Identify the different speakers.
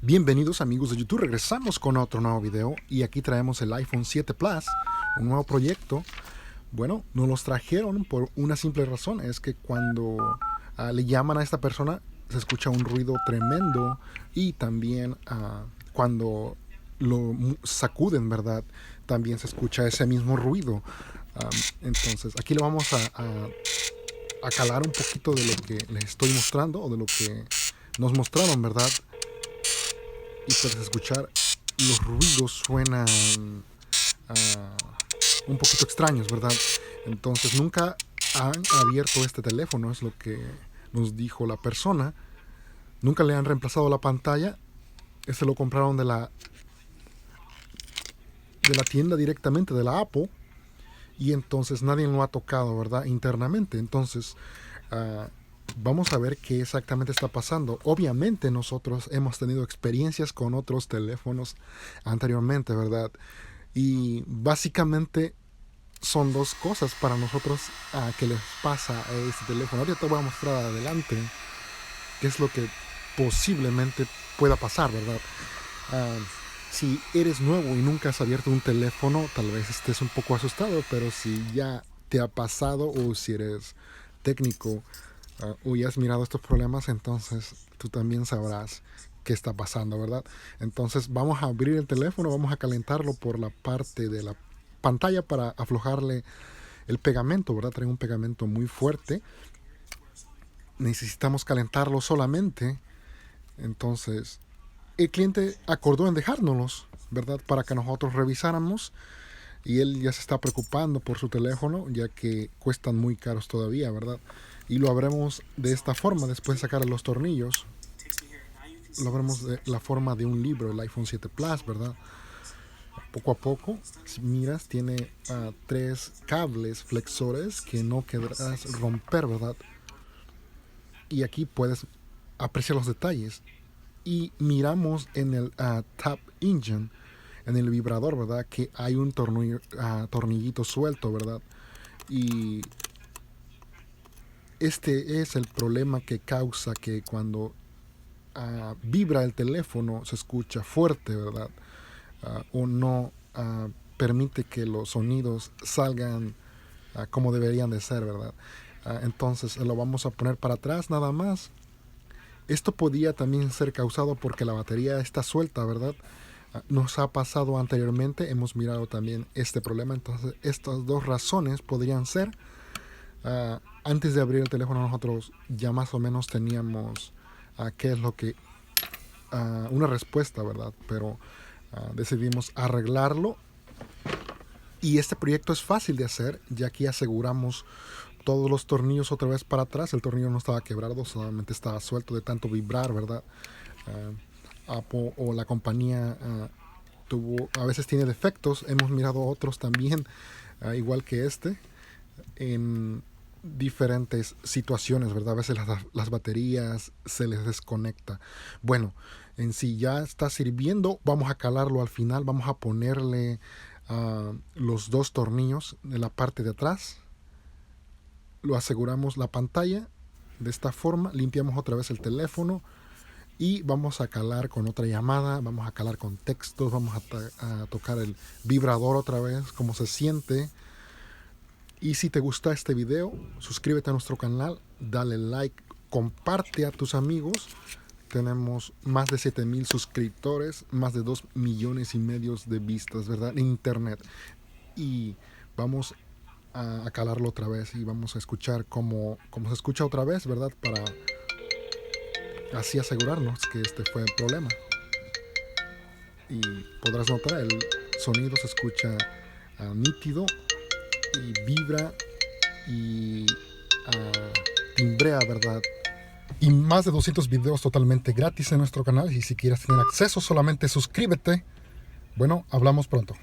Speaker 1: Bienvenidos amigos de YouTube, regresamos con otro nuevo video y aquí traemos el iPhone 7 Plus, un nuevo proyecto. Bueno, nos los trajeron por una simple razón, es que cuando le llaman a esta persona se escucha un ruido tremendo y también cuando lo sacuden, ¿verdad? También se escucha ese mismo ruido. Entonces aquí le vamos a calar un poquito de lo que les estoy mostrando o de lo que nos mostraron, ¿verdad? Y puedes escuchar los ruidos suenan un poquito extraños, ¿verdad? Entonces nunca han abierto este teléfono, es lo que nos dijo la persona. Nunca le han reemplazado la pantalla. Este lo compraron de la tienda directamente, de la Apple. Y entonces nadie lo ha tocado, ¿verdad? Internamente. Entonces vamos a ver qué exactamente está pasando. Obviamente nosotros hemos tenido experiencias con otros teléfonos anteriormente, ¿verdad? Y básicamente son dos cosas para nosotros que les pasa a este teléfono. Ahorita te voy a mostrar adelante qué es lo que posiblemente pueda pasar, ¿verdad? Si eres nuevo y nunca has abierto un teléfono, tal vez estés un poco asustado, pero si ya te ha pasado o si eres técnico o ya has mirado estos problemas, entonces tú también sabrás qué está pasando, ¿verdad? Entonces vamos a abrir el teléfono, vamos a calentarlo por la parte de la pantalla para aflojarle el pegamento, ¿verdad? Trae un pegamento muy fuerte. Necesitamos calentarlo solamente. Entonces el cliente acordó en dejárnoslos, ¿verdad? Para que nosotros revisáramos. Y él ya se está preocupando por su teléfono, ya que cuestan muy caros todavía, ¿verdad? Y lo abremos de esta forma, después de sacar los tornillos. Lo abremos de la forma de un libro, el iPhone 7 Plus, ¿verdad? Poco a poco, si miras, tiene 3 cables flexores que no querrás romper, ¿verdad? Y aquí puedes apreciar los detalles. Y miramos en el Tap Engine, en el vibrador, ¿verdad? Que hay un tornillito suelto, ¿verdad? Y este es el problema que causa que cuando vibra el teléfono se escucha fuerte, ¿verdad? O no permite que los sonidos salgan como deberían de ser, ¿verdad? Entonces lo vamos a poner para atrás nada más. Esto podía también ser causado porque la batería está suelta, ¿verdad? Nos ha pasado anteriormente, hemos mirado también este problema, entonces estas dos razones podrían ser. Antes de abrir el teléfono nosotros ya más o menos teníamos qué es lo que una respuesta, ¿verdad? Pero decidimos arreglarlo y este proyecto es fácil de hacer, ya que aseguramos todos los tornillos otra vez para atrás. El tornillo no estaba quebrado, solamente estaba suelto de tanto vibrar, ¿verdad? Apple o la compañía a veces tiene defectos. Hemos mirado otros también, igual que este, en diferentes situaciones, ¿verdad? A veces las baterías se les desconecta. Bueno, en sí ya está sirviendo. Vamos a calarlo al final. Vamos a ponerle los 2 tornillos en la parte de atrás. Lo aseguramos la pantalla de esta forma. Limpiamos otra vez el teléfono. Y vamos a calar con otra llamada, vamos a calar con textos, vamos a tocar el vibrador otra vez, cómo se siente. Y si te gusta este video, suscríbete a nuestro canal, dale like, comparte a tus amigos. Tenemos más de 7,000 suscriptores, más de 2,5 millones de vistas, ¿verdad? En internet. Y vamos a calarlo otra vez y vamos a escuchar cómo se escucha otra vez, ¿verdad? Para así asegurarnos que este fue el problema. Y podrás notar, el sonido se escucha nítido y vibra y timbrea, ¿verdad? Y más de 200 videos totalmente gratis en nuestro canal. Y si quieres tener acceso, solamente suscríbete. Bueno, hablamos pronto.